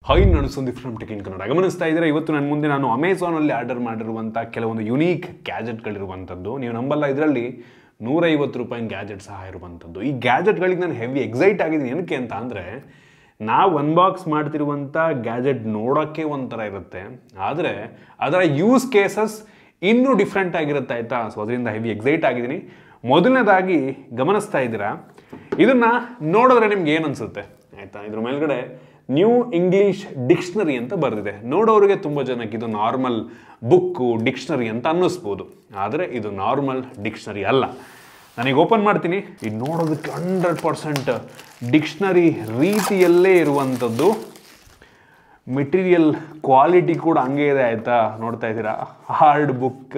High ನಾನು Sandeep from tech in Kannada. ಗಮನಿಸ್ತಾ ಇದ್ದೀರಾ, ಇವತ್ತು ನನ್ನ ಮುಂದೆ ನಾನು ಅಮೆಝಾನಲ್ಲಿ ಆರ್ಡರ್ ಮಾಡಿರುವಂಥ ಕೆಲವೊಂದು ಯುನೀಕ್ ಗ್ಯಾಜೆಟ್ಗಳಿರುವಂಥದ್ದು. ನೀವು ನಂಬಲ್ಲ, ಇದರಲ್ಲಿ 150 ರೂಪಾಯಿ ಗ್ಯಾಜೆಟ್ ಸಹ ಇರುವಂಥದ್ದು. ಈ ಗ್ಯಾಜೆಟ್ಗಳಿಗೆ ನಾನು ಹೆವಿ ಎಕ್ಸೈಟ್ ಆಗಿದ್ದೀನಿ. ಏನಕ್ಕೆ ಅಂತ ಅಂದರೆ, ನಾವು ಅನ್ಬಾಕ್ಸ್ ಮಾಡ್ತಿರುವಂಥ ಗ್ಯಾಜೆಟ್ ನೋಡೋಕ್ಕೆ ಒಂಥರ ಇರುತ್ತೆ, ಆದರೆ ಅದರ ಯೂಸ್ ಕೇಸಸ್ ಇನ್ನೂ ಡಿಫ್ರೆಂಟ್ ಆಗಿರುತ್ತೆ ಆಯಿತಾ. ಸೊ ಅದರಿಂದ ಹೆವಿ ಎಕ್ಸೈಟ್ ಆಗಿದ್ದೀನಿ. ಮೊದಲನೇದಾಗಿ ಗಮನಿಸ್ತಾ ಇದ್ದೀರಾ, ಇದನ್ನು ನೋಡಿದ್ರೆ ನಿಮ್ಗೆ ಏನು ಅನಿಸುತ್ತೆ ಆಯಿತಾ. ಇದ್ರ ಮೇಲ್ಗಡೆ ನ್ಯೂ ಇಂಗ್ಲೀಷ್ ಡಿಕ್ಷನರಿ ಅಂತ ಬರೆದಿದೆ. ನೋಡೋರಿಗೆ ತುಂಬ ಜನಕ್ಕೆ ಇದು ನಾರ್ಮಲ್ ಬುಕ್ಕು ಡಿಕ್ಷನರಿ ಅಂತ ಅನ್ನಿಸ್ಬೋದು, ಆದರೆ ಇದು ನಾರ್ಮಲ್ ಡಿಕ್ಷನರಿ ಅಲ್ಲ. ನಾನೀಗ ಓಪನ್ ಮಾಡ್ತೀನಿ. ಇದು ನೋಡೋದಕ್ಕೆ 100% ಡಿಕ್ಷನರಿ ರೀತಿಯಲ್ಲೇ ಇರುವಂಥದ್ದು. ಮೆಟೀರಿಯಲ್ ಕ್ವಾಲಿಟಿ ಕೂಡ ಹಂಗೆ ಇದೆ ಆಯಿತಾ. ನೋಡ್ತಾ ಇದ್ದೀರಾ, ಹಾರ್ಡ್ ಬುಕ್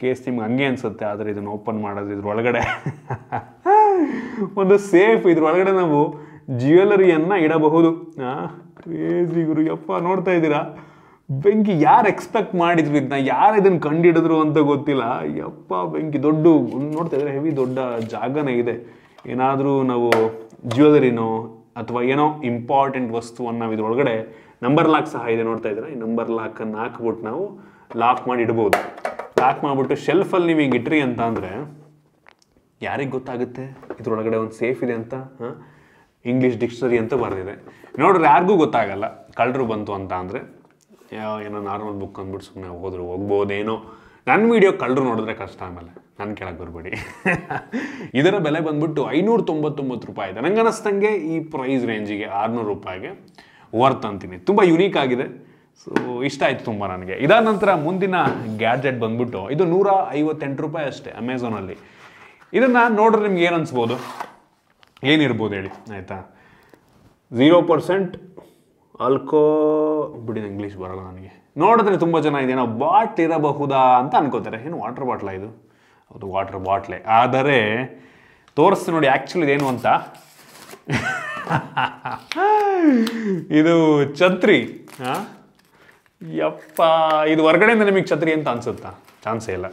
ಕೇಸ್ ನಿಮ್ಗೆ ಹಂಗೆ ಅನಿಸುತ್ತೆ, ಆದರೆ ಇದನ್ನು ಓಪನ್ ಮಾಡೋದು ಇದ್ರೊಳಗಡೆ ಒಂದು ಸೇಫ್, ಇದ್ರೊಳಗಡೆ ನಾವು ಜ್ಯುವೆಲರಿಯನ್ನು ಇಡಬಹುದು. ಕ್ರೇಜಿ ಗುರು, ಯಪ್ಪ ನೋಡ್ತಾ ಇದ್ದೀರಾ, ಬೆಂಕಿ. ಯಾರು ಎಕ್ಸ್ಪೆಕ್ಟ್ ಮಾಡಿದ್ರು ಇದನ್ನ, ಯಾರು ಇದನ್ನು ಕಂಡುಹಿಡಿದ್ರು ಅಂತ ಗೊತ್ತಿಲ್ಲ. ಯಪ್ಪ ಬೆಂಕಿ, ದೊಡ್ಡ ನೋಡ್ತಾ ಇದ್ರೆ ಹೆವಿ ದೊಡ್ಡ ಜಾಗನೇ ಇದೆ. ಏನಾದರೂ ನಾವು ಜ್ಯುವೆಲರಿನೋ ಅಥವಾ ಏನೋ ಇಂಪಾರ್ಟೆಂಟ್ ವಸ್ತುವನ್ನು ನಾವು ಇದ್ರೊಳಗಡೆ, ನಂಬರ್ ಲಾಕ್ ಸಹ ಇದೆ ನೋಡ್ತಾ ಇದ್ದೀರಾ. ಈ ನಂಬರ್ ಲಾಕನ್ನು ಹಾಕ್ಬಿಟ್ಟು ನಾವು ಲಾಕ್ ಮಾಡಿ ಇಡ್ಬೋದು. ಲಾಕ್ ಮಾಡಿಬಿಟ್ಟು ಶೆಲ್ಫಲ್ಲಿ ನೀವು ಹಿಂಗೆ ಇಟ್ರಿ ಅಂತ ಅಂದರೆ ಯಾರಿಗೆ ಗೊತ್ತಾಗುತ್ತೆ ಇದ್ರೊಳಗಡೆ ಒಂದು ಸೇಫ್ ಇದೆ ಅಂತ. ಇಂಗ್ಲೀಷ್ ಡಿಕ್ಷನರಿ ಅಂತ ಬರೆದಿದೆ. ನೋಡ್ರಿ, ಯಾರಿಗೂ ಗೊತ್ತಾಗಲ್ಲ. ಕಳ್ಳರು ಬಂತು ಅಂತ ಅಂದರೆ ಏನೋ ನಾರ್ಮಲ್ ಬುಕ್ ಅಂದ್ಬಿಟ್ಟು ಸುಮ್ಮನೆ ಹೋಗ್ಬೋದೇನೋ. ನನ್ನ ವಿಡಿಯೋ ಕಳ್ಳರು ನೋಡಿದ್ರೆ ಕಷ್ಟ, ಆಮೇಲೆ ನನ್ನ ಕೆಳಗೆ ಬರಬೇಡಿ. ಇದರ ಬೆಲೆ ಬಂದ್ಬಿಟ್ಟು 599 ರೂಪಾಯಿ ಇದೆ. ನಂಗೆ ಅನ್ನಿಸ್ತಂಗೆ ಈ ಪ್ರೈಸ್ ರೇಂಜಿಗೆ 600 ರೂಪಾಯಿಗೆ ವರ್ತ್ ಅಂತೀನಿ. ತುಂಬ ಯುನೀಕ್ ಆಗಿದೆ. ಸೊ ಇಷ್ಟ ಆಯಿತು ತುಂಬ ನನಗೆ. ಇದಾದ ನಂತರ ಮುಂದಿನ ಗ್ಯಾಜೆಟ್ ಬಂದ್ಬಿಟ್ಟು ಇದು 158 ರೂಪಾಯಿ ಅಷ್ಟೇ ಅಮೆಝಾನಲ್ಲಿ. ಇದನ್ನು ನೋಡಿದ್ರೆ ನಿಮ್ಗೆ ಏನು ಅನಿಸ್ಬೋದು, ಏನಿರ್ಬೋದು ಹೇಳಿ ಆಯಿತಾ. 0% ಆಲ್ಕೋ ಬಿಡಿ, ಇಂಗ್ಲೀಷ್ ಬರೋಲ್ಲ ನನಗೆ. ನೋಡಿದ್ರೆ ತುಂಬ ಜನ ಇದೇನೋ ಬಾಟ್ ಇರಬಹುದಾ ಅಂತ ಅನ್ಕೋತಾರೆ. ಏನು ವಾಟರ್ ಬಾಟ್ಲ ಇದು? ಹೌದು, ವಾಟರ್ ಬಾಟ್ಲೆ. ಆದರೆ ತೋರಿಸ್ತೀನಿ ನೋಡಿ ಆ್ಯಕ್ಚುಲಿ ಇದೇನು ಅಂತ. ಇದು ಛತ್ರಿ. ಯಪ್ಪ, ಇದು ಹೊರಗಡೆಯಿಂದ ನಿಮಗೆ ಛತ್ರಿ ಅಂತ ಅನ್ಸುತ್ತಾ? ಚಾನ್ಸೇ ಇಲ್ಲ.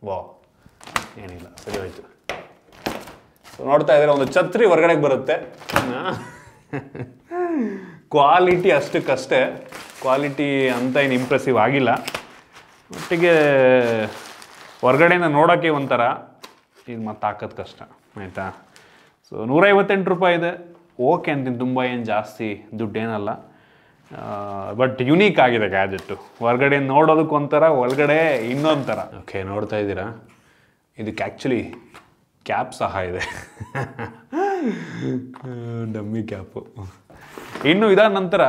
ವಾ, ಏನಿಲ್ಲ, ಸರಿ ಹೋಯ್ತು. ನೋಡ್ತಾ ಇದ್ರೆ ಒಂದು ಛತ್ರಿ ಹೊರಗಡೆಗೆ ಬರುತ್ತೆ. ಕ್ವಾಲಿಟಿ ಅಷ್ಟಕ್ಕಷ್ಟೇ, ಕ್ವಾಲಿಟಿ ಅಂತ ಏನು ಇಂಪ್ರೆಸಿವ್ ಆಗಿಲ್ಲ. ಒಟ್ಟಿಗೆ ಹೊರಗಡೆಯಿಂದ ನೋಡೋಕ್ಕೆ ಒಂಥರ, ಇದು ಮತ್ತೆ ಹಾಕೋದು ಕಷ್ಟ ಆಯಿತಾ. ಸೊ 158 ರೂಪಾಯಿ ಇದೆ, ಓಕೆ ಅಂತೀನಿ. ತುಂಬ ಏನು ಜಾಸ್ತಿ ದುಡ್ಡೇನಲ್ಲ, ಬಟ್ ಯುನೀಕ್ ಆಗಿದೆ ಗ್ಯಾಜೆಟ್ಟು. ಹೊರಗಡೆ ನೋಡೋದಕ್ಕೆ ಒಂಥರ, ಒಳಗಡೆ ಇನ್ನೊಂಥರ. ಓಕೆ, ನೋಡ್ತಾ ಇದ್ದೀರಾ, ಇದಕ್ಕೆ ಆ್ಯಕ್ಚುಲಿ ಕ್ಯಾಪ್ ಸಹ ಇದೆ. Dummy cap. ಇನ್ನು ಇದಾದ ನಂತರ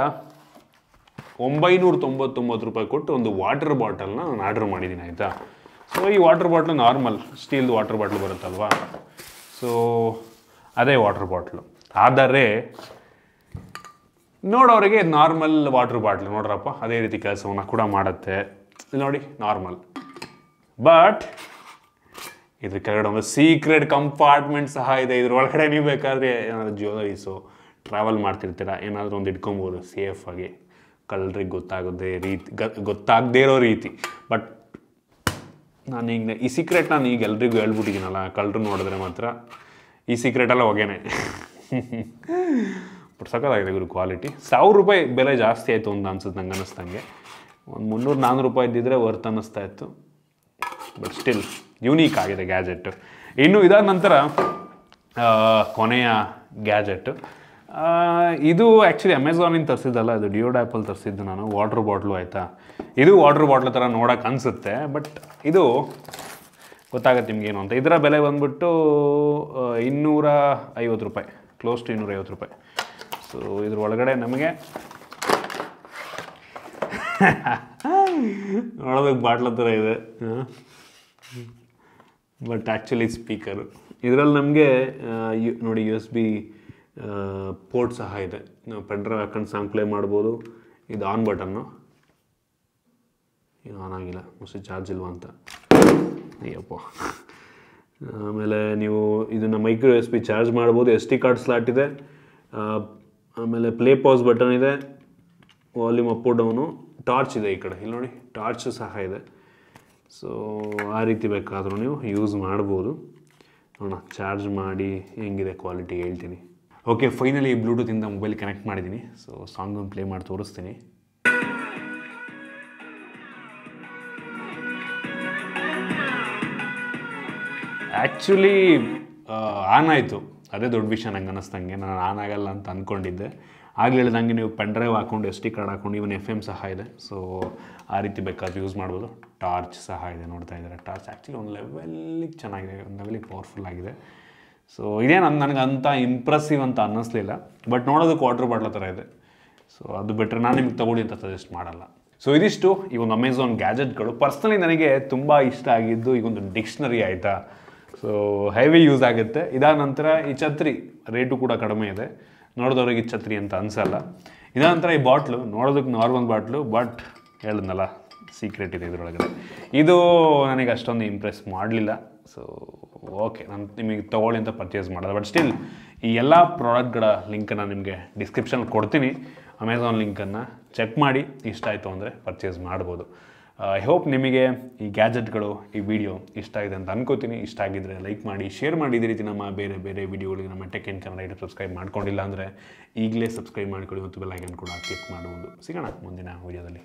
999 ರೂಪಾಯಿ ಕೊಟ್ಟು ಒಂದು ವಾಟರ್ ಬಾಟಲ್ನ ನಾನು ಆರ್ಡರ್ ಮಾಡಿದ್ದೀನಿ ಆಯಿತಾ. ಸೊ ಈ ವಾಟರ್ ಬಾಟ್ಲು ನಾರ್ಮಲ್ ಸ್ಟೀಲ್ದು ವಾಟರ್ ಬಾಟ್ಲು ಬರುತ್ತಲ್ವಾ, ಸೊ ಅದೇ ವಾಟರ್ ಬಾಟ್ಲು. ಆದರೆ ನೋಡೋರಿಗೆ ನಾರ್ಮಲ್ ವಾಟರ್ ಬಾಟ್ಲು, ನೋಡ್ರಪ್ಪ ಅದೇ ರೀತಿ ಕೆಲಸವನ್ನು ಕೂಡ ಮಾಡುತ್ತೆ. ನೋಡಿ ನಾರ್ಮಲ್, ಬಟ್ ಇದ್ರ ಕೆಳಗಡೆ ಒಂದು ಸೀಕ್ರೆಟ್ ಕಂಪಾರ್ಟ್ಮೆಂಟ್ ಸಹ ಇದೆ. ಇದ್ರೊಳಗಡೆ ನೀವು ಬೇಕಾದರೆ ಏನಾದರೂ ಜ್ಯುವೆಲರೀಸು, ಟ್ರಾವೆಲ್ ಮಾಡ್ತಿರ್ತೀರ, ಏನಾದರೂ ಒಂದು ಇಟ್ಕೊಬೋದು ಸೇಫಾಗಿ, ಕಳ್ಳರಿಗೆ ಗೊತ್ತಾಗದೇ ಇರೋ ರೀತಿ. ಬಟ್ ನಾನೀಗ ಈ ಸೀಕ್ರೆಟ್ ನಾನು ಈಗ ಎಲ್ರಿಗೂ ಹೇಳ್ಬಿಟ್ಟಿದ್ದೀನಲ್ಲ, ಕಳ್ಳರು ನೋಡಿದ್ರೆ ಮಾತ್ರ ಈ ಸೀಕ್ರೆಟೆಲ್ಲ ಹೊಗೆನೆ. ಬಟ್ ಸಕ್ಕತ್ತಾಗಿದೆ ಇವರು ಕ್ವಾಲಿಟಿ. 1000 ರೂಪಾಯಿ ಬೆಲೆ ಜಾಸ್ತಿ ಆಯಿತು ಅಂತ ಅನ್ಸುತ್ತೆ ನಂಗೆ ಅನ್ನಿಸ್ದಂಗೆ. ಒಂದು 300-400 ರೂಪಾಯಿ ಇದ್ದಿದ್ರೆ ವರ್ತ್ ಅನ್ನಿಸ್ತಾ ಇತ್ತು. ಬಟ್ ಸ್ಟಿಲ್ ಯುನೀಕ್ ಆಗಿದೆ ಗ್ಯಾಜೆಟ್ಟು. ಇನ್ನು ಇದಾದ ನಂತರ ಕೊನೆಯ ಗ್ಯಾಜೆಟ್ಟು. ಇದು ಆ್ಯಕ್ಚುಲಿ ಅಮೆಝಾನಿಂದ ತರಿಸಿದ್ದಲ್ಲ, ಇದು ಡಿಯೋಡ್ಯಾಪಲ್ಲಿ ತರಿಸಿದ್ದು ನಾನು. ವಾಟ್ರ್ ಬಾಟ್ಲು ಆಯಿತಾ. ಇದು ವಾಟ್ರ್ ಬಾಟ್ಲ್ ಥರ ನೋಡೋಕೆ ಅನಿಸುತ್ತೆ, ಬಟ್ ಇದು ಗೊತ್ತಾಗುತ್ತೆ ನಿಮಗೇನು ಅಂತ. ಇದರ ಬೆಲೆ ಬಂದ್ಬಿಟ್ಟು 250 ರೂಪಾಯಿ, ಕ್ಲೋಸ್ ಟು 250 ರೂಪಾಯಿ. ಸೊ ಇದ್ರ ಒಳಗಡೆ ನಮಗೆ ನೋಡೋದಕ್ಕೆ ಬಾಟ್ಲ ಥರ ಇದೆ, ಬಟ್ ಆ್ಯಕ್ಚುಲಿ ಸ್ಪೀಕರು. ಇದರಲ್ಲಿ ನಮಗೆ ನೋಡಿ USB ಪೋರ್ಟ್ ಸಹ ಇದೆ. ನಾವು ಪೆನ್ಡ್ರೈವ್ ಹಾಕೊಂಡು ಸಾಂಗ್ ಪ್ಲೇ ಮಾಡ್ಬೋದು. ಇದು ಆನ್ ಬಟನ್ನು, ಏನು ಆನ್ ಆಗಿಲ್ಲ, ಮೋಸ್ಟ್ಲಿ ಚಾರ್ಜ್ ಇಲ್ವಾ ಅಂತ. ಅಯ್ಯಪ್ಪ. ಆಮೇಲೆ ನೀವು ಇದನ್ನು ಮೈಕ್ರೋ USB ಚಾರ್ಜ್ ಮಾಡ್ಬೋದು. SD ಕಾರ್ಡ್ ಸ್ಲಾಟ್ ಇದೆ. ಆಮೇಲೆ ಪ್ಲೇ ಪಾಸ್ ಬಟನ್ ಇದೆ, ವಾಲ್ಯೂಮ್ ಅಪ್ಪು ಡೌನು, ಟಾರ್ಚ್ ಇದೆ ಈ ಕಡೆ, ಇಲ್ಲಿ ನೋಡಿ ಟಾರ್ಚ್ ಸಹ ಇದೆ. ಸೊ ಆ ರೀತಿ ಬೇಕಾದರೂ ನೀವು ಯೂಸ್ ಮಾಡ್ಬೋದು. ನೋಡೋಣ ಚಾರ್ಜ್ ಮಾಡಿ ಹೆಂಗಿದೆ ಕ್ವಾಲಿಟಿ ಹೇಳ್ತೀನಿ. ಓಕೆ, ಫೈನಲಿ ಬ್ಲೂಟೂತಿಂದ ಮೊಬೈಲ್ ಕನೆಕ್ಟ್ ಮಾಡಿದ್ದೀನಿ. ಸೊ ಸಾಂಗನ್ನು ಪ್ಲೇ ಮಾಡಿ ತೋರಿಸ್ತೀನಿ. ಆ್ಯಕ್ಚುಲಿ ಆನ್ ಆಯಿತು, ಅದೇ ದೊಡ್ಡ ವಿಷಯ ನಂಗೆ ಅನ್ನಿಸ್ದಂಗೆ. ನಾನು ಆನ್ ಆಗಲ್ಲ ಅಂತ ಅಂದ್ಕೊಂಡಿದ್ದೆ. ಆಗಲೇ ಹೇಳ್ದಂಗೆ ನೀವು ಪೆನ್ ಡ್ರೈವ್ ಹಾಕ್ಕೊಂಡು SD ಕಾರ್ಡ್ ಹಾಕ್ಕೊಂಡು ಇವನ್ FM ಸಹ ಇದೆ. ಸೊ ಆ ರೀತಿ ಬೇಕಾದ್ರೆ ಯೂಸ್ ಮಾಡ್ಬೋದು. ಟಾರ್ಚ್ ಸಹ ಇದೆ, ನೋಡ್ತಾ ಇದ್ದಾರೆ. ಟಾರ್ಚ್ ಆ್ಯಕ್ಚುಲಿ ಒಂದು ಲೆವೆಲಿಗೆ ಚೆನ್ನಾಗಿದೆ, ಒಂದು ಲೆವೆಲಿಗೆ ಪವರ್ಫುಲ್ ಆಗಿದೆ. ಸೊ ಇದೇ ನನಗೆ ಅಂಥ ಇಂಪ್ರೆಸಿವ್ ಅಂತ ಅನ್ನಿಸ್ಲಿಲ್ಲ, ಬಟ್ ನೋಡೋದಕ್ಕೆ ವಾಟರ್ ಬಾಟ್ಲ್ ಥರ ಇದೆ. ಸೊ ಅದು ಬಿಟ್ಟರೆ ನಾನು ನಿಮ್ಗೆ ತೊಗೊಳ್ಳಿ ಅಂತ ಸಜೆಸ್ಟ್ ಮಾಡಲ್ಲ. ಸೊ ಇದಿಷ್ಟು ಈ ಒಂದು ಅಮೆಝಾನ್ ಗ್ಯಾಜೆಟ್ಗಳು. ಪರ್ಸ್ನಲಿ ನನಗೆ ತುಂಬ ಇಷ್ಟ ಆಗಿದ್ದು ಈ ಒಂದು ಡಿಕ್ಷನರಿ ಆಯಿತಾ. ಸೊ ಹೆವಿ ಯೂಸ್ ಆಗುತ್ತೆ. ಇದಾದ ನಂತರ ಈ ಛತ್ರಿ ರೇಟು ಕೂಡ ಕಡಿಮೆ ಇದೆ, ನೋಡಿದವ್ರಿಗೆ ಛತ್ರಿ ಅಂತ ಅನಿಸಲ್ಲ. ಇದಾದ ನಂತರ ಈ ಬಾಟ್ಲು ನೋಡೋದಕ್ಕೆ ನಾರ್ಮಲ್ ಬಾಟ್ಲು, ಬಟ್ ಹೇಳಿದ್ನಲ್ಲ ಸೀಕ್ರೆಟ್ ಇದೆ ಇದರೊಳಗಡೆ. ಇದು ನನಗೆ ಅಷ್ಟೊಂದು ಇಂಪ್ರೆಸ್ ಮಾಡಲಿಲ್ಲ. ಸೊ ಓಕೆ, ನಾನು ನಿಮಗೆ ತೊಗೊಳ್ಳಿ ಅಂತ ಪರ್ಚೇಸ್ ಮಾಡೋದು. ಬಟ್ ಸ್ಟಿಲ್ ಈ ಎಲ್ಲ ಪ್ರಾಡಕ್ಟ್ಗಳ ಲಿಂಕನ್ನು ನಿಮಗೆ ಡಿಸ್ಕ್ರಿಪ್ಷನ್ ಕೊಡ್ತೀನಿ. ಅಮೆಝಾನ್ ಲಿಂಕನ್ನು ಚೆಕ್ ಮಾಡಿ, ಇಷ್ಟ ಆಯಿತು ಅಂದರೆ ಪರ್ಚೇಸ್ ಮಾಡ್ಬೋದು. ಐ ಹೋಪ್ ನಿಮಗೆ ಈ ಗ್ಯಾಜೆಟ್ಗಳು, ಈ ವಿಡಿಯೋ ಇಷ್ಟ ಆಗಿದೆ ಅಂತ ಅನ್ಕೋತೀನಿ. ಇಷ್ಟ ಆಗಿದ್ದರೆ ಲೈಕ್ ಮಾಡಿ, ಶೇರ್ ಮಾಡಿ. ಇದೇ ರೀತಿ ನಮ್ಮ ಬೇರೆ ಬೇರೆ ವಿಡಿಯೋಗಳಿಗೆ ನಮ್ಮ tech in Kannada YouTube subscribe ಮಾಡ್ಕೊಂಡಿಲ್ಲ ಅಂದರೆ ಈಗಲೇ ಸಬ್ಸ್ಕ್ರೈಬ್ ಮಾಡ್ಕೊಳ್ಳಿ ಮತ್ತು ಬೆಲ್ ಐಕಾನ್ ಕೂಡ ಕ್ಲಿಕ್ ಮಾಡ್ಬೋದು. ಸಿಗೋಣ ಮುಂದಿನ ವಿಡಿಯೋದಲ್ಲಿ.